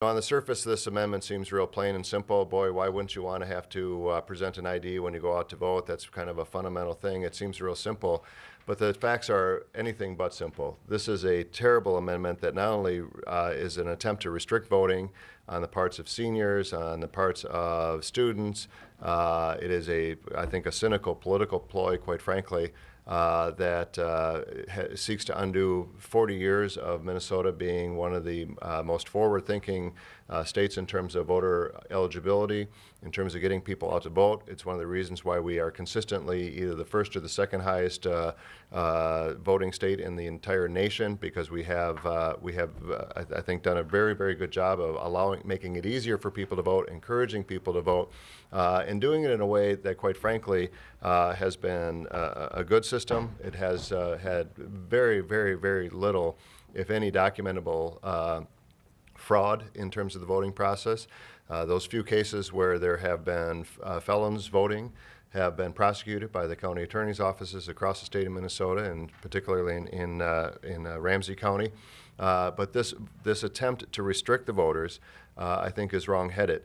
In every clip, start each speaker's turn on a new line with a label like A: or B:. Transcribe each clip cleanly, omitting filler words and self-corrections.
A: On the surface, this amendment seems real plain and simple. Boy, why wouldn't you want to have to present an ID when you go out to vote? That's kind of a fundamental thing. It seems real simple, but the facts are anything but simple. This is a terrible amendment that not only is an attempt to restrict voting on the parts of seniors, on the parts of students. It is, I think, a cynical political ploy, quite frankly, that seeks to undo 40 years of Minnesota being one of the most forward-thinking states in terms of voter eligibility, in terms of getting people out to vote. It's one of the reasons why we are consistently either the first or the second highest voting state in the entire nation, because we have I think, done a very, very good job of making it easier for people to vote, encouraging people to vote, and doing it in a way that, quite frankly, has been a good system. It has had very, very, very little, if any, documentable fraud in terms of the voting process. Those few cases where there have been felons voting have been prosecuted by the county attorney's offices across the state of Minnesota, and particularly in Ramsey County. But this attempt to restrict the voters, I think, is wrong-headed.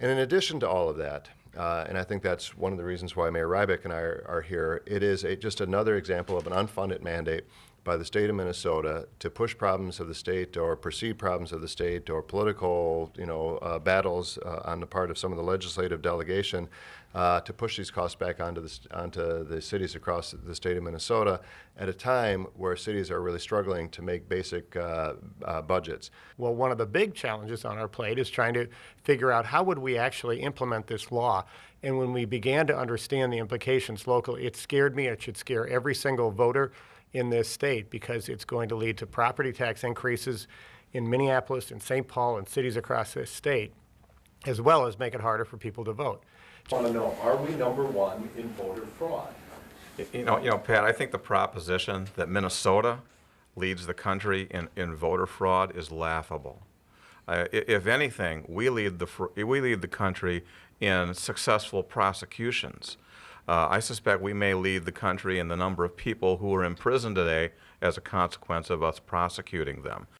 A: And in addition to all of that, and I think that's one of the reasons why Mayor Rybak and I are here, it is just another example of an unfunded mandate by the state of Minnesota to push problems of the state, or perceived problems of the state, or political, battles on the part of some of the legislative delegation, to push these costs back onto the cities across the state of Minnesota at a time where cities are really struggling to make basic budgets.
B: Well, one of the big challenges on our plate is trying to figure out how would we actually implement this law. And when we began to understand the implications locally, it scared me. It should scare every single voter in this state, because it's going to lead to property tax increases in Minneapolis and St. Paul and cities across this state, as well as make it harder for people to vote.
C: I want to know, are we #1 in voter fraud?
D: Pat, I think the proposition that Minnesota leads the country in voter fraud is laughable. If anything, we lead the country in successful prosecutions. I suspect we may lead the country in the number of people who are in prison today as a consequence of us prosecuting them.